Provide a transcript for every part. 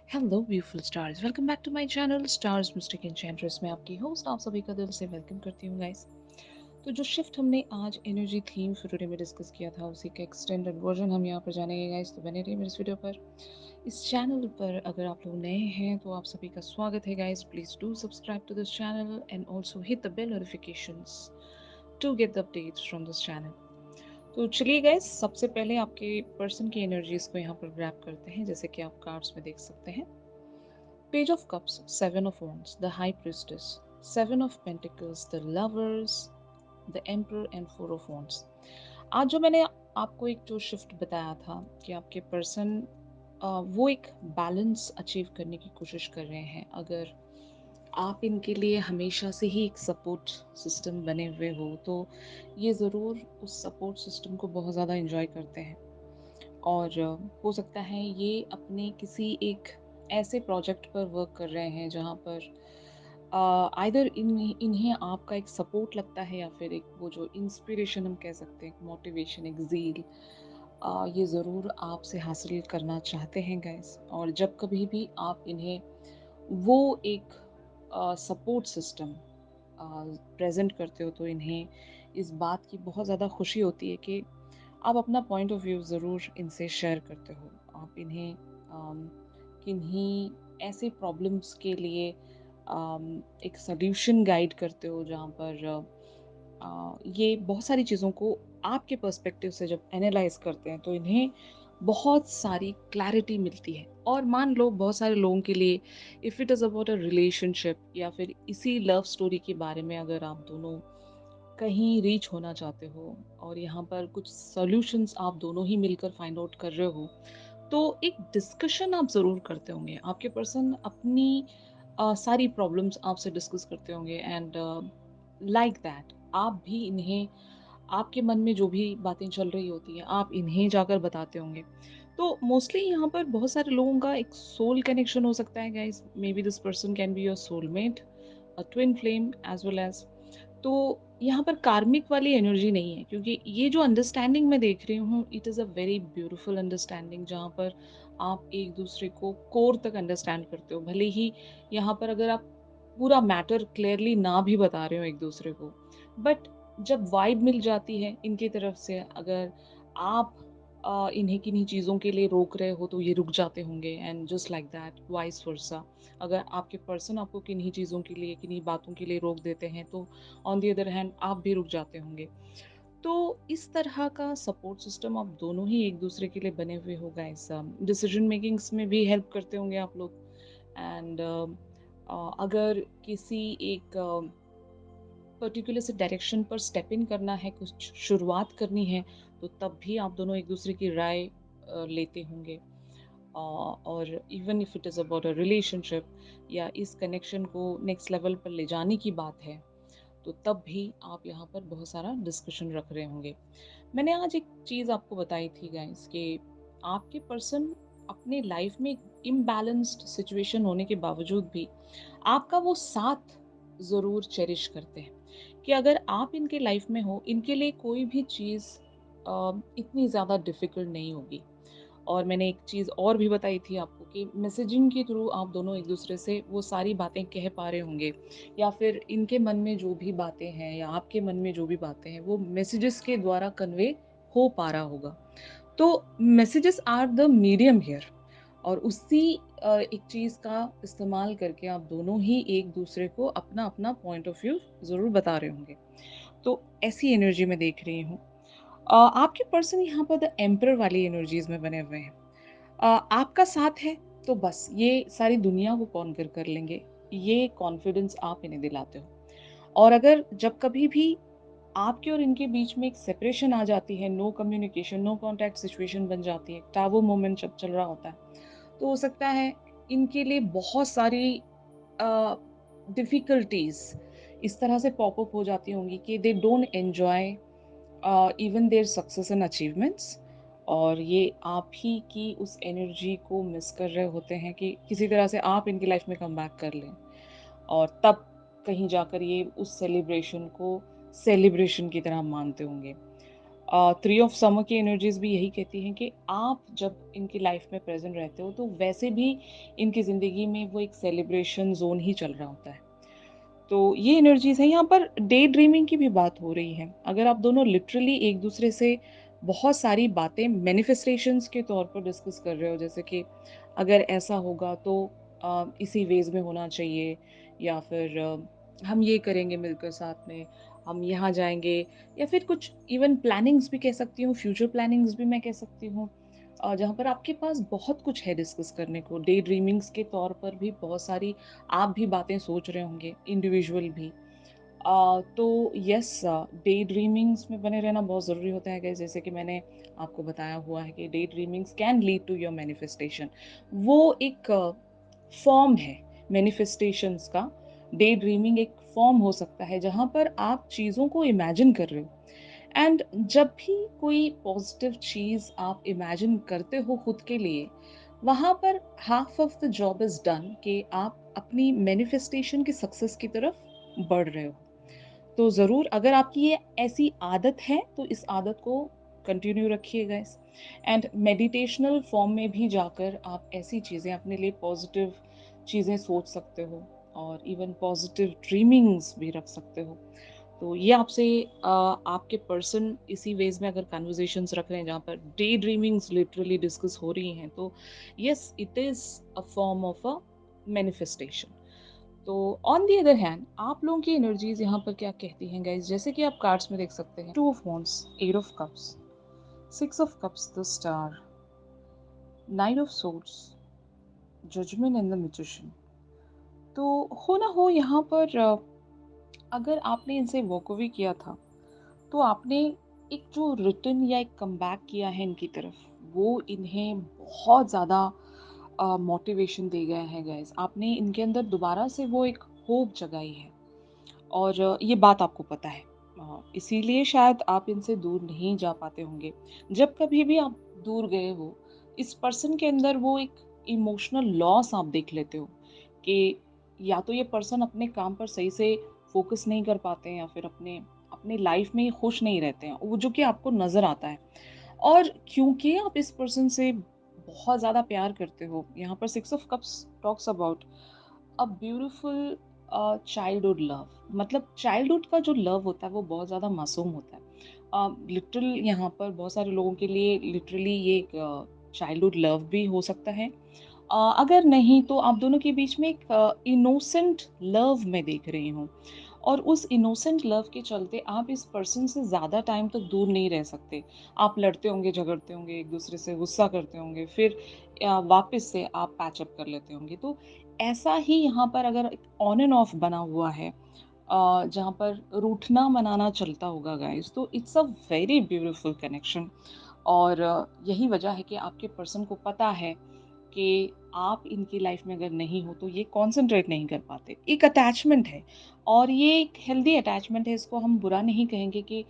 Hello beautiful stars, welcome back to my channel stars mystic enchantress. मैं आपकी host आप सभी का दिल से वेलकम करती हूँ गाइस। तो जो शिफ्ट हमने आज एनर्जी थीम फॉर टुडे में डिस्कस किया था, उसी का एक्सटेंडेड वर्जन हम यहाँ पर जानेंगे गाइस। तो बने रहिए मेरे इस वीडियो पर। इस चैनल पर अगर आप लोग नए हैं तो आप सभी का स्वागत है guys. Please do subscribe to this channel and also hit the bell notifications to get the updates from this channel. तो चलिए गाइस, सबसे पहले आपके पर्सन की एनर्जीज को यहाँ पर ग्रैब करते हैं, जैसे कि आप कार्ड्स में देख सकते हैं। Page of Cups, Seven of Wands, the High Priestess, Seven of Pentacles, the Lovers, the Emperor and Four of Wands। आज जो मैंने आपको एक जो शिफ्ट बताया था कि आपके पर्सन वो एक बैलेंस अचीव करने की कोशिश कर रहे हैं। अगर आप इनके लिए हमेशा से ही एक सपोर्ट सिस्टम बने हुए हो तो ये ज़रूर उस सपोर्ट सिस्टम को बहुत ज़्यादा इन्जॉय करते हैं। और हो सकता है ये अपने किसी एक ऐसे प्रोजेक्ट पर वर्क कर रहे हैं जहाँ पर आइदर इन्हें आपका एक सपोर्ट लगता है या फिर एक वो जो इंस्पिरेशन हम कह सकते हैं, मोटिवेशन, एक ज़ील, ये ज़रूर आपसे हासिल करना चाहते हैं गाइस। और जब कभी भी आप इन्हें वो एक सपोर्ट सिस्टम प्रेजेंट करते हो तो इन्हें इस बात की बहुत ज़्यादा खुशी होती है कि आप अपना पॉइंट ऑफ व्यू ज़रूर इनसे शेयर करते हो। आप इन्हें किन्हीं ऐसे प्रॉब्लम्स के लिए एक सॉल्यूशन गाइड करते हो जहाँ पर ये बहुत सारी चीज़ों को आपके पर्सपेक्टिव से जब एनालाइज करते हैं तो इन्हें बहुत सारी क्लैरिटी मिलती है। और मान लो बहुत सारे लोगों के लिए if it is about a relationship या फिर इसी लव स्टोरी के बारे में अगर आप दोनों कहीं रीच होना चाहते हो और यहाँ पर कुछ सॉल्यूशंस आप दोनों ही मिलकर फाइंड आउट कर रहे हो, तो एक डिस्कशन आप ज़रूर करते होंगे। आपके पर्सन अपनी सारी प्रॉब्लम्स आपसे डिस्कस करते होंगे एंड लाइक दैट आप भी इन्हें आपके मन में जो भी बातें चल रही होती हैं, आप इन्हें जाकर बताते होंगे। तो मोस्टली यहाँ पर बहुत सारे लोगों का एक सोल कनेक्शन हो सकता है guys. Maybe this person can be your soulmate, a twin flame as well as. तो यहाँ पर कार्मिक वाली एनर्जी नहीं है, क्योंकि ये जो अंडरस्टैंडिंग मैं देख रही हूँ it is a very beautiful understanding जहाँ पर आप एक दूसरे को कोर तक अंडरस्टैंड करते हो। भले ही यहाँ पर अगर आप पूरा मैटर क्लियरली ना भी बता रहे हो एक दूसरे को, बट जब वाइब मिल जाती है इनकी तरफ से, अगर आप इन्हें किन्हीं चीज़ों के लिए रोक रहे हो तो ये रुक जाते होंगे and just like that vice versa. अगर आपके पर्सन आपको किन्हीं चीज़ों के लिए, किन्हीं बातों के लिए रोक देते हैं तो ऑन द अदर हैंड आप भी रुक जाते होंगे। तो इस तरह का सपोर्ट सिस्टम आप दोनों ही एक दूसरे के लिए बने हुए हो गाइस। डिसीजन मेकिंग्स में भी हेल्प करते होंगे आप लोग। एंड अगर किसी एक पर्टिकुलर से डायरेक्शन पर स्टेप इन करना है, कुछ शुरुआत करनी है, तो तब भी आप दोनों एक दूसरे की राय लेते होंगे। और even if it is about a relationship या इस कनेक्शन को नेक्स्ट लेवल पर ले जाने की बात है, तो तब भी आप यहाँ पर बहुत सारा डिस्कशन रख रहे होंगे। मैंने आज एक चीज़ आपको बताई थी गाइस कि आपके पर्सन अपने लाइफ में इम्बैलेंस्ड सिचुएशन होने के बावजूद भी आपका वो साथ ज़रूर चेरिश करते हैं। कि अगर आप इनके लाइफ में हो, इनके लिए कोई भी चीज़ इतनी ज़्यादा डिफ़िकल्ट नहीं होगी। और मैंने एक चीज़ और भी बताई थी आपको कि मैसेजिंग के थ्रू आप दोनों एक दूसरे से वो सारी बातें कह पा रहे होंगे, या फिर इनके मन में जो भी बातें हैं या आपके मन में जो भी बातें हैं वो मैसेजेस के द्वारा कन्वे हो पा रहा होगा। तो messages are the medium here. और उसी एक चीज़ का इस्तेमाल करके आप दोनों ही एक दूसरे को अपना अपना पॉइंट ऑफ व्यू ज़रूर बता रहे होंगे। तो ऐसी एनर्जी मैं देख रही हूँ। आपके पर्सन यहाँ पर द एम्परर वाली एनर्जीज में बने हुए हैं। आपका साथ है तो बस ये सारी दुनिया को कॉन्कर कर लेंगे, ये कॉन्फिडेंस आप इन्हें दिलाते हो। और अगर जब कभी भी आपके और इनके बीच में एक सेपरेशन आ जाती है, no communication, no contact situation बन जाती है, टाबू मोमेंट जब चल रहा होता है, तो हो सकता है इनके लिए बहुत सारी डिफ़िकल्टीज़ इस तरह से पॉप अप हो जाती होंगी कि they don't enjoy even their success and achievements. और ये आप ही की उस एनर्जी को मिस कर रहे होते हैं कि किसी तरह से आप इनकी लाइफ में कम बैक कर लें, और तब कहीं जाकर ये उस सेलिब्रेशन को सेलिब्रेशन की तरह मानते होंगे। थ्री ऑफ समर की एनर्जीज भी यही कहती हैं कि आप जब इनकी लाइफ में प्रेजेंट रहते हो तो वैसे भी इनकी ज़िंदगी में वो एक सेलिब्रेशन जोन ही चल रहा होता है। तो ये एनर्जीज हैं। यहाँ पर डे ड्रीमिंग की भी बात हो रही है। अगर आप दोनों लिटरली एक दूसरे से बहुत सारी बातें मैनिफेस्टेशंस के तौर पर डिस्कस कर रहे हो, जैसे कि अगर ऐसा होगा तो इसी वेज में होना चाहिए, या फिर हम ये करेंगे मिलकर साथ में, हम यहाँ जाएंगे, या फिर कुछ इवन प्लानिंग्स भी कह सकती हूँ, फ्यूचर प्लानिंग्स भी मैं कह सकती हूँ, जहाँ पर आपके पास बहुत कुछ है डिस्कस करने को। डे ड्रीमिंग्स के तौर पर भी बहुत सारी आप भी बातें सोच रहे होंगे, इंडिविजुअल भी। तो यस, डे ड्रीमिंग्स में बने रहना बहुत ज़रूरी होता है गाइस। जैसे कि मैंने आपको बताया हुआ है कि day dreamings can lead to your manifestation. वो एक फॉर्म है मैनिफेस्टेशंस का। डे ड्रीमिंग एक फॉर्म हो सकता है जहाँ पर आप चीज़ों को इमेजिन कर रहे हो। एंड जब भी कोई पॉजिटिव चीज़ आप इमेजिन करते हो खुद के लिए, वहाँ पर half of the job is done कि आप अपनी मैनिफेस्टेशन की सक्सेस की तरफ बढ़ रहे हो। तो ज़रूर अगर आपकी ये ऐसी आदत है तो इस आदत को कंटिन्यू रखिए गाइस। एंड मेडिटेशनल फॉर्म में भी जाकर आप ऐसी चीज़ें अपने लिए पॉजिटिव चीज़ें सोच सकते हो, और इवन पॉजिटिव ड्रीमिंग्स भी रख सकते हो। तो ये आपसे आपके पर्सन इसी वेज में अगर कन्वर्सेशंस रख रहे हैं जहाँ पर डे ड्रीमिंग्स लिटरली डिस्कस हो रही हैं, तो yes, it is a form of a manifestation. तो ऑन दी अदर हैंड आप लोगों की एनर्जीज यहाँ पर क्या कहती हैं गाइज, जैसे कि आप कार्ड्स में देख सकते हैं, two of wands, eight of cups, six of cups, the star, knight of swords, judgement and the magician. तो हो ना हो यहाँ पर अगर आपने इनसे वॉक अवे किया था तो आपने एक जो रिटर्न या एक कमबैक किया है इनकी तरफ, वो इन्हें बहुत ज़्यादा मोटिवेशन दे गया है गाइस। आपने इनके अंदर दोबारा से वो एक होप जगाई है, और ये बात आपको पता है। इसीलिए शायद आप इनसे दूर नहीं जा पाते होंगे। जब कभी भी आप दूर गए हो, इस पर्सन के अंदर वो एक इमोशनल लॉस आप देख लेते हो कि या तो ये पर्सन अपने काम पर सही से फोकस नहीं कर पाते हैं, या फिर अपने अपने लाइफ में खुश नहीं रहते हैं, वो जो कि आपको नज़र आता है। और क्योंकि आप इस पर्सन से बहुत ज़्यादा प्यार करते हो, यहाँ पर six of cups talks about a beautiful childhood love. मतलब चाइल्डहुड का जो लव होता है वो बहुत ज़्यादा मासूम होता है। लिटरल यहाँ पर बहुत सारे लोगों के लिए लिटरली ये एक चाइल्डहुड लव भी हो सकता है। अगर नहीं तो आप दोनों के बीच में एक इनोसेंट लव मैं देख रही हूँ, और उस इनोसेंट लव के चलते आप इस पर्सन से ज़्यादा टाइम तक दूर नहीं रह सकते। आप लड़ते होंगे, झगड़ते होंगे, एक दूसरे से गुस्सा करते होंगे, फिर वापस से आप पैचअप कर लेते होंगे। तो ऐसा ही यहाँ पर अगर ऑन एंड ऑफ बना हुआ है, जहाँ पर रूठना मनाना चलता होगा गाइस, तो it's a very beautiful connection. और यही वजह है कि आपके पर्सन को पता है कि आप इनकी लाइफ में अगर नहीं हो तो ये कंसंट्रेट नहीं कर पाते। एक अटैचमेंट है, और ये एक हेल्दी अटैचमेंट है, इसको हम बुरा नहीं कहेंगे कि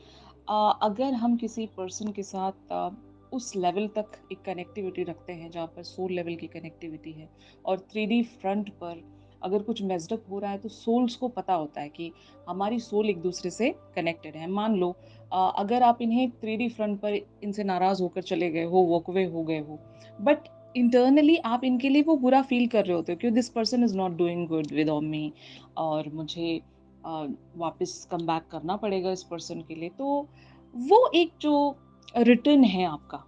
अगर हम किसी पर्सन के साथ उस लेवल तक एक कनेक्टिविटी रखते हैं जहाँ पर सोल लेवल की कनेक्टिविटी है, और थ्री डी फ्रंट पर अगर कुछ मेस्डअप हो रहा है तो सोल्स को पता होता है कि हमारी सोल एक दूसरे से कनेक्टेड है। मान लो अगर आप इन्हें थ्री डी फ्रंट पर इनसे नाराज होकर चले गए हो, वॉकवे हो गए हो, बट इंटरनली आप इनके लिए वो बुरा फील कर रहे होते हो कि this person is not doing good with on me, और मुझे वापस कम बैक करना पड़ेगा इस पर्सन के लिए। तो वो एक जो रिटर्न है आपका,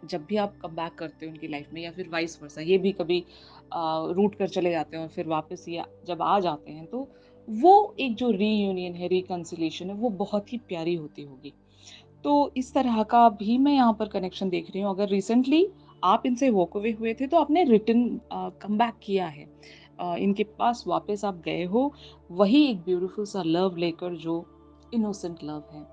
जब भी आप कम बैक करते हो उनकी लाइफ में, या फिर वाइस वर्सा, ये भी कभी रूट कर चले जाते हैं और फिर वापस ये जब आ जाते हैं, तो वो एक जो रीयूनियन है, रिकन्सिलेशन है, वो बहुत ही प्यारी होती होगी। तो इस तरह का भी मैं यहाँ पर कनेक्शन देख रही हूँ। अगर रिसेंटली आप इनसे वॉक अवे हुए थे तो आपने रिटर्न कम बैक किया है, इनके पास वापस आप गए हो, वही एक ब्यूटीफुल सा लव लेकर, जो इनोसेंट लव है,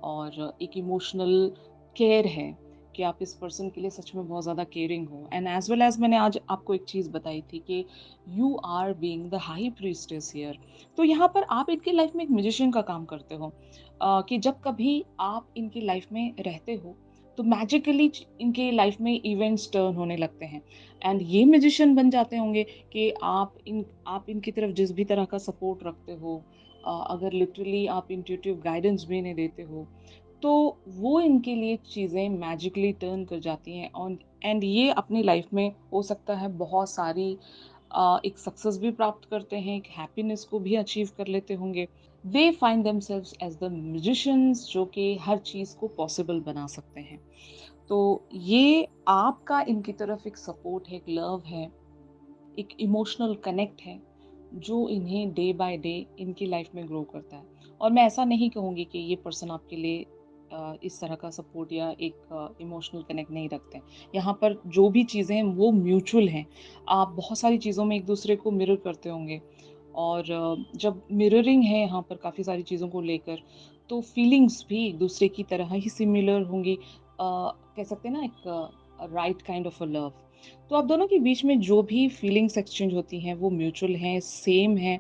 और एक इमोशनल केयर है कि आप इस पर्सन के लिए सच में बहुत ज़्यादा केयरिंग हो। एंड एज वेल एज मैंने आज आपको एक चीज़ बताई थी कि you are being the high priestess here. तो यहाँ पर आप इनकी लाइफ में एक म्यूजिशियन का काम करते हो, कि जब कभी आप इनकी लाइफ में रहते हो तो मैजिकली इनके लाइफ में इवेंट्स टर्न होने लगते हैं, एंड ये म्यूजिशियन बन जाते होंगे कि आप इनकी तरफ जिस भी तरह का सपोर्ट रखते हो, अगर लिटरली आप इंट्यूटिव गाइडेंस भी इन्हें देते हो, तो वो इनके लिए चीज़ें मैजिकली टर्न कर जाती हैं ऑन एंड ये अपनी लाइफ में हो सकता है बहुत सारी एक सक्सेस भी प्राप्त करते हैं, एक हैप्पीनेस को भी अचीव कर लेते होंगे। They find themselves as the musicians जो कि हर चीज़ को पॉसिबल बना सकते हैं। तो ये आपका इनकी तरफ एक सपोर्ट है, एक लव है, एक इमोशनल कनेक्ट है, जो इन्हें डे बाय डे इनकी लाइफ में ग्रो करता है। और मैं ऐसा नहीं कहूँगी कि ये पर्सन आपके लिए इस तरह का सपोर्ट या एक इमोशनल कनेक्ट नहीं रखते हैं। यहाँ पर जो भी चीज़ें हैं वो म्यूचुअल हैं। आप बहुत सारी चीज़ों में एक-दूसरे को मिरर करते होंगे और जब मिररिंग है यहाँ पर काफ़ी सारी चीज़ों को लेकर, तो फीलिंग्स भी एक-दूसरे की तरह ही सिमिलर होंगी। कह सकते हैं ना एक right kind of a love. तो आप दोनों के बीच में जो भी फीलिंग्स एक्सचेंज होती हैं वो म्यूचुअल हैं, सेम हैं।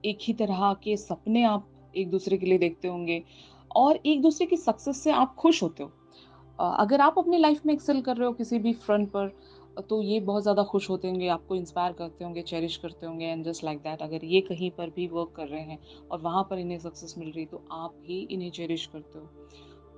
एक ही तरह के सपने आप एक-दूसरे के लिए देखते होंगे और एक-दूसरे की सक्सेस से आप खुश होते हो। अगर आप अपनी लाइफ में एक्सेल कर रहे हो किसी भी फ्रंट पर तो ये बहुत ज़्यादा खुश होते होंगे, आपको इंस्पायर करते होंगे, चेरिश करते होंगे एंड जस्ट लाइक दैट अगर ये कहीं पर भी वर्क कर रहे हैं और वहाँ पर इन्हें सक्सेस मिल रही है तो आप भी इन्हें चेरिश करते हो।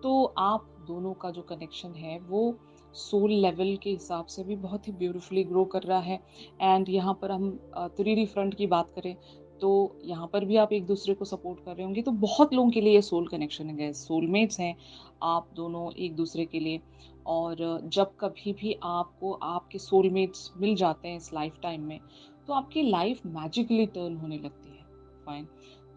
तो आप दोनों का जो कनेक्शन है वो सोल लेवल के हिसाब से भी बहुत ही ब्यूटीफुली ग्रो कर रहा है एंड यहाँ पर हम 3D फ्रंट की बात करें तो यहाँ पर भी आप एक दूसरे को सपोर्ट कर रहे होंगे तो बहुत लोगों के लिए ये सोल कनेक्शन है गैस सोलमेट्स हैं आप दोनों एक दूसरे के लिए और जब कभी भी आपको आपके सोलमेट्स मिल जाते हैं इस लाइफ टाइम में तो आपकी लाइफ मैजिकली टर्न होने लगती है फाइन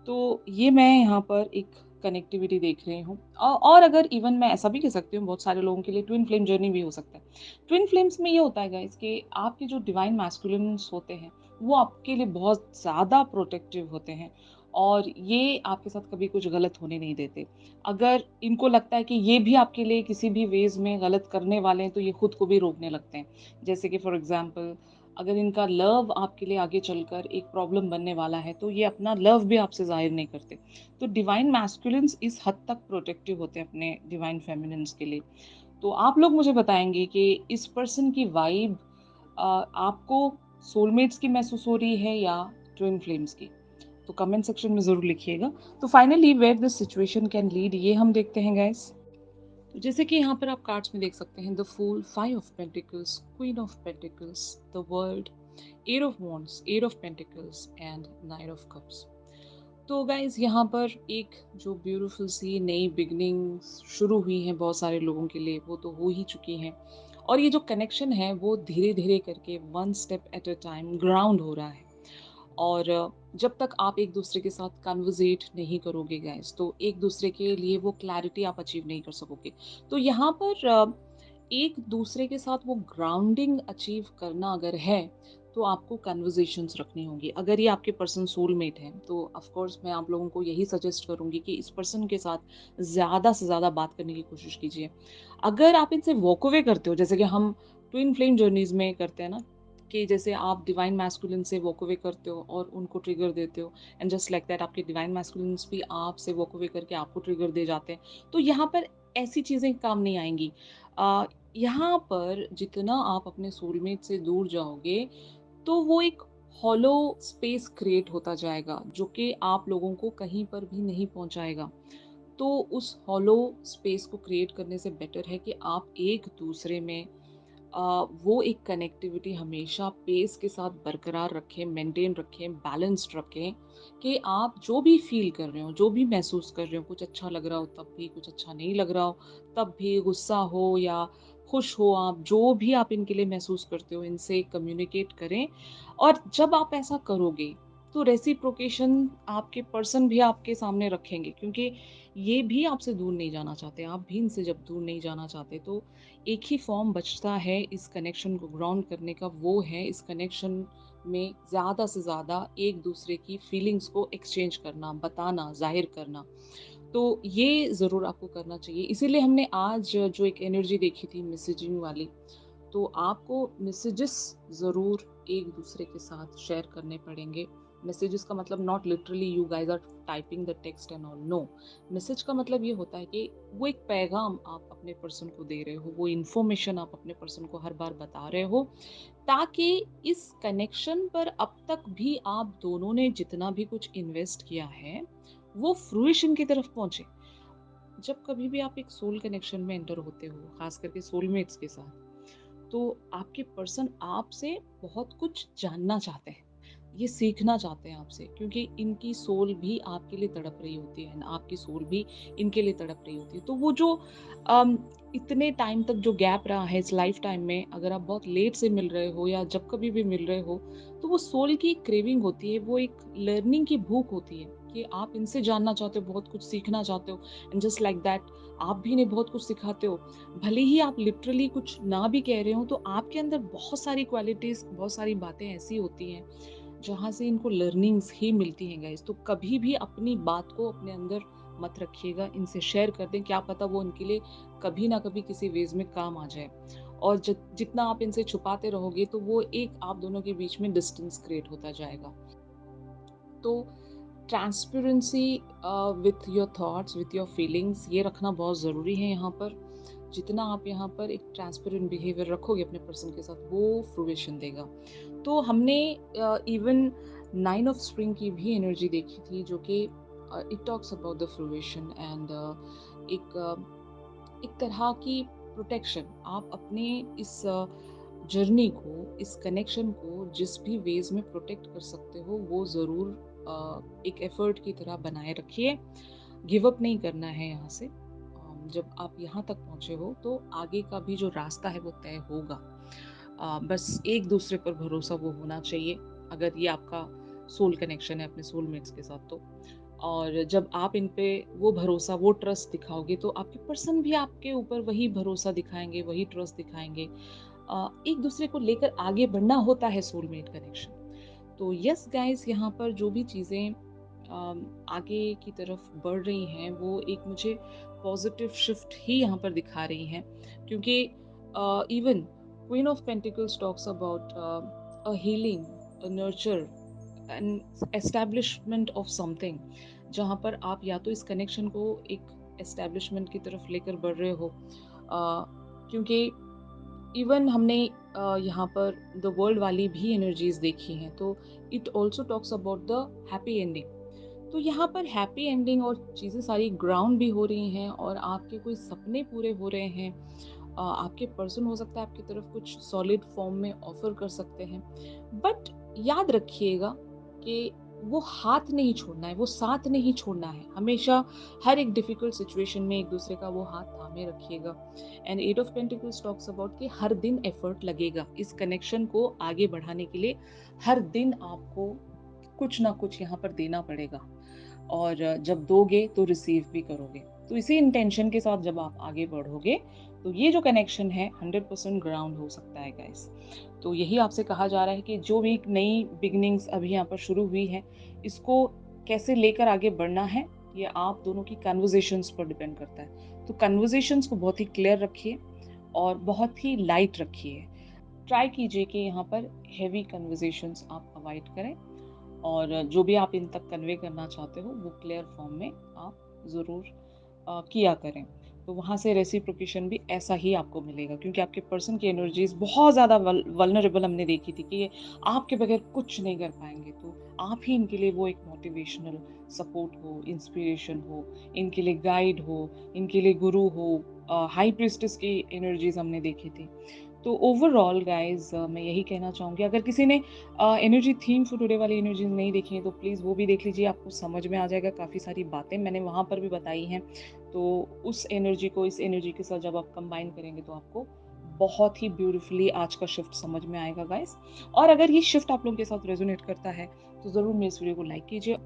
तो ये मैं यहाँ पर एक कनेक्टिविटी देख रही हूँ और अगर इवन मैं ऐसा भी कह सकती हूँ बहुत सारे लोगों के लिए ट्विन फ्लेम जर्नी भी हो सकता है। ट्विन फ्लेम्स में ये होता है गाइस कि आपके जो डिवाइन मैस्कुलिन्स होते हैं, वो आपके लिए बहुत ज़्यादा प्रोटेक्टिव होते हैं और ये आपके साथ कभी कुछ गलत होने नहीं देते। अगर इनको लगता है कि ये भी आपके लिए किसी भी वेज़ में गलत करने वाले हैं, तो ये खुद को भी रोकने लगते हैं। जैसे कि फॉर एग्ज़ाम्पल अगर इनका लव आपके लिए आगे चलकर एक प्रॉब्लम बनने वाला है, तो ये अपना लव भी आपसे ज़ाहिर नहीं करते। तो डिवाइन मैस्कुलिन्स इस हद तक प्रोटेक्टिव होते हैं अपने डिवाइन फेमिनिन्स के लिए। तो आप लोग मुझे बताएँगे कि इस पर्सन की वाइब आपको सोलमेट्स की महसूस हो रही है या ट्विन फ्लेम्स की? तो कमेंट सेक्शन में ज़रूर लिखिएगा। तो finally where this situation can lead ये हम देखते हैं गाइस। तो जैसे कि यहाँ पर आप कार्ड्स में देख सकते हैं the fool, five of pentacles, queen of pentacles, the world, eight of wands, eight of pentacles and nine of cups. तो गाइज यहाँ पर एक जो ब्यूटीफुल सी नई बिगनिंग्स शुरू हुई हैं बहुत सारे लोगों के लिए वो तो हो ही चुकी हैं और ये जो कनेक्शन है वो धीरे धीरे करके one step at a time ground हो रहा है और जब तक आप एक दूसरे के साथ कन्वर्सेट नहीं करोगे गाइस तो एक दूसरे के लिए वो क्लैरिटी आप अचीव नहीं कर सकोगे तो यहाँ पर एक दूसरे के साथ वो ग्राउंडिंग अचीव करना अगर है तो आपको कन्वर्सेशंस रखनी होंगी अगर ये आपके पर्सन सोलमेट हैं तो ऑफ कोर्स मैं आप लोगों को यही सजेस्ट करूंगी कि इस पर्सन के साथ ज़्यादा से ज़्यादा बात करने की कोशिश कीजिए अगर आप इनसे वॉक अवे करते हो जैसे कि हम ट्विन फ्लेम जर्नीज में करते हैं ना कि जैसे आप डिवाइन मैस्कुलिन से वॉक अवे करते हो और उनको ट्रिगर देते हो एंड जस्ट लाइक दैट आपके डिवाइन मैस्कुलिन्स भी आपसे वॉक अवे करके आपको ट्रिगर दे जाते हैं तो यहाँ पर ऐसी चीज़ें काम नहीं आएंगी अ, यहाँ पर जितना आप अपने सोलमेट से दूर जाओगे तो वो एक हॉलो स्पेस क्रिएट होता जाएगा जो कि आप लोगों को कहीं पर भी नहीं पहुंचाएगा तो उस हॉलो स्पेस को क्रिएट करने से बेटर है कि आप एक दूसरे में वो एक कनेक्टिविटी हमेशा पेस के साथ बरकरार रखें, मेंटेन रखें, बैलेंस्ड रखें कि आप जो भी फ़ील कर रहे हो, जो भी महसूस कर रहे हो, कुछ अच्छा लग रहा हो तब भी, कुछ अच्छा नहीं लग रहा हो तब भी, गुस्सा हो या खुश हो आप, जो भी आप इनके लिए महसूस करते हो, इनसे कम्युनिकेट करें और जब आप ऐसा करोगे, तो रेसिप्रोकेशन आपके पर्सन भी आपके सामने रखेंगे क्योंकि ये भी आपसे दूर नहीं जाना चाहते, आप भी इनसे जब दूर नहीं जाना चाहते तो एक ही फॉर्म बचता है इस कनेक्शन को ग्राउंड करने का वो है इस कनेक्शन में ज़्यादा से ज़्यादा एक दूसरे की फीलिंग्स को एक्सचेंज करना बताना जाहिर करना तो ये ज़रूर आपको करना चाहिए इसीलिए हमने आज जो एक एनर्जी देखी थी मैसेजिंग वाली तो आपको मैसेजेस ज़रूर एक दूसरे के साथ शेयर करने पड़ेंगे मैसेजेस का मतलब not literally you guys are typing the text and all no message का मतलब ये होता है कि वो एक पैगाम आप अपने पर्सन को दे रहे हो वो इन्फॉर्मेशन आप अपने पर्सन को हर बार बता रहे हो ताकि इस कनेक्शन पर अब तक भी आप दोनों ने जितना भी कुछ इन्वेस्ट किया है वो फ्रूइशन की तरफ पहुंचे जब कभी भी आप एक सोल कनेक्शन में एंटर होते हो, खास करके सोलमेट्स के साथ, तो आपके पर्सन आपसे बहुत कुछ जानना चाहते हैं, ये सीखना चाहते हैं आपसे, क्योंकि इनकी सोल भी आपके लिए तड़प रही होती है, आपकी सोल भी इनके लिए तड़प रही होती है। तो वो जो अम, इतने टाइम तक जो गैप रहा है इस लाइफ टाइम में, अगर आप बहुत लेट से मिल रहे हो या जब कभी भी मिल रहे हो, तो वो सोल की क्रेविंग होती है, वो एक लर्निंग की भूख होती है कि आप इनसे जानना चाहते हो, बहुत कुछ सीखना चाहते हो, एंड जस्ट लाइक दैट आप भी इन्हें बहुत कुछ सिखाते हो। भले ही आप लिटरली कुछ ना भी कह रहे हो, तो आपके अंदर बहुत सारी क्वालिटीज, बहुत सारी बातें ऐसी होती हैं जहाँ से इनको लर्निंग्स ही मिलती हैं गाइस। तो कभी भी अपनी बात को अपने अंदर मत रखिएगा, इनसे शेयर कर दें, क्या पता वो उनके लिए कभी ना कभी किसी वेज में काम आ जाए। और जितना आप इनसे छुपाते रहोगे, तो वो एक आप दोनों के बीच में डिस्टेंस क्रिएट होता जाएगा। तो transparency with your thoughts, with your feelings, ये रखना बहुत ज़रूरी है यहाँ पर। जितना आप यहाँ पर एक ट्रांसपेरेंट बिहेवियर रखोगे अपने पर्सन के साथ, वो फ्रूवेशन देगा। तो हमने इवन 9 ऑफ स्प्रिंग की भी एनर्जी देखी थी, जो कि it talks about the fruition and एक तरह की प्रोटेक्शन। आप अपने इस जर्नी को, इस कनेक्शन को जिस भी वेज में प्रोटेक्ट कर सकते हो, वो ज़रूर एक एफर्ट की तरह बनाए रखिए। गिव अप नहीं करना है यहाँ से। जब आप यहाँ तक पहुँचे हो, तो आगे का भी जो रास्ता है वो तय होगा। बस एक दूसरे पर भरोसा वो होना चाहिए, अगर ये आपका सोल कनेक्शन है अपने सोलमेट्स के साथ तो। और जब आप इन पे वो भरोसा, वो ट्रस्ट दिखाओगे, तो आपके पर्सन भी आपके ऊपर वही भरोसा दिखाएंगे, वही ट्रस्ट दिखाएंगे। एक दूसरे को लेकर आगे बढ़ना होता है सोलमेट कनेक्शन। तो यस गाइस, यहाँ पर जो भी चीज़ें आगे की तरफ बढ़ रही हैं, वो एक मुझे पॉजिटिव शिफ्ट ही यहाँ पर दिखा रही हैं, क्योंकि even queen of pentacles talks about a healing, a nurture and establishment of something, जहाँ पर आप या तो इस कनेक्शन को एक एस्टैब्लिशमेंट की तरफ लेकर बढ़ रहे हो, क्योंकि इवन हमने यहाँ पर द वर्ल्ड वाली भी एनर्जीज देखी हैं, तो it also talks about the happy ending. तो यहाँ पर हैप्पी एंडिंग और चीज़ें सारी ग्राउंड भी हो रही हैं, और आपके कोई सपने पूरे हो रहे हैं। आपके पर्सन हो सकता है आपकी तरफ कुछ सॉलिड फॉर्म में ऑफर कर सकते हैं, बट याद रखिएगा कि वो हाथ नहीं छोड़ना है, वो साथ नहीं छोड़ना है। हमेशा हर एक डिफिकल्ट सिचुएशन में एक दूसरे का वो हाथ थामे रखिएगा। And eight of pentacles talks about कि हर दिन एफर्ट लगेगा इस कनेक्शन को आगे बढ़ाने के लिए। हर दिन आपको कुछ ना कुछ यहाँ पर देना पड़ेगा, और जब दोगे तो रिसीव भी करोगे। तो इसी इंटेंशन के साथ जब आप आगे बढ़ोगे, तो ये जो कनेक्शन है 100% ग्राउंड हो सकता है गाइस। तो यही आपसे कहा जा रहा है कि जो भी नई बिगनिंग्स अभी यहाँ पर शुरू हुई है, इसको कैसे लेकर आगे बढ़ना है, ये आप दोनों की कन्वर्जेशंस पर डिपेंड करता है। तो कन्वर्जेशंस को बहुत ही क्लियर रखिए और बहुत ही लाइट रखिए। ट्राई कीजिए कि यहाँ पर हेवी कन्वर्जेशंस आप अवॉइड करें, और जो भी आप इन तक कन्वे करना चाहते हो, वो क्लियर फॉर्म में आप ज़रूर किया करें। तो वहाँ से रेसिप्रोकेशन भी ऐसा ही आपको मिलेगा, क्योंकि आपके पर्सन की एनर्जीज बहुत ज़्यादा वल्नरेबल हमने देखी थी कि ये आपके बगैर कुछ नहीं कर पाएंगे। तो आप ही इनके लिए वो एक मोटिवेशनल सपोर्ट हो, इंस्पिरेशन हो, इनके लिए गाइड हो, इनके लिए गुरु हो। हाई प्रिस्टेस की एनर्जीज हमने देखी थी। तो ओवरऑल गाइज, मैं यही कहना चाहूँगी, अगर किसी ने एनर्जी थीम फॉर टुडे वाली एनर्जी नहीं देखी है, तो प्लीज़ वो भी देख लीजिए, आपको समझ में आ जाएगा। काफ़ी सारी बातें मैंने वहाँ पर भी बताई हैं। तो उस एनर्जी को इस एनर्जी के साथ जब आप कंबाइन करेंगे, तो आपको बहुत ही ब्यूटीफुली आज का शिफ्ट समझ में आएगा गाइस। और अगर ये शिफ्ट आप लोगों के साथ रेजोनेट करता है, तो ज़रूर मेरे इस वीडियो को लाइक कीजिए।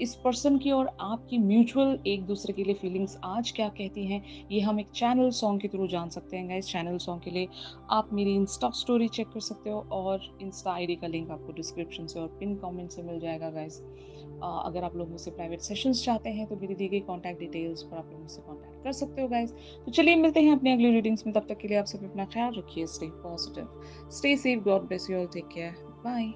इस पर्सन की और आपकी म्यूचुअल एक दूसरे के लिए फीलिंग्स आज क्या कहती हैं, ये हम एक चैनल सॉन्ग के थ्रू जान सकते हैं गाइस। चैनल सॉन्ग के लिए आप मेरी इंस्टा स्टोरी चेक कर सकते हो, और इंस्टा आईडी का लिंक आपको डिस्क्रिप्शन से और पिन कमेंट से मिल जाएगा गाइस। अगर आप लोग मुझसे प्राइवेट सेशंस चाहते हैं, तो मेरी दी गई कॉन्टैक्ट डिटेल्स पर आप लोग मुझसे कॉन्टैक्ट कर सकते हो गाइस। तो चलिए मिलते हैं अपनी अगली रीडिंग्स में, तब तक के लिए आप सब अपना ख्याल रखिए। Stay positive, stay safe, God bless you all, take care, bye.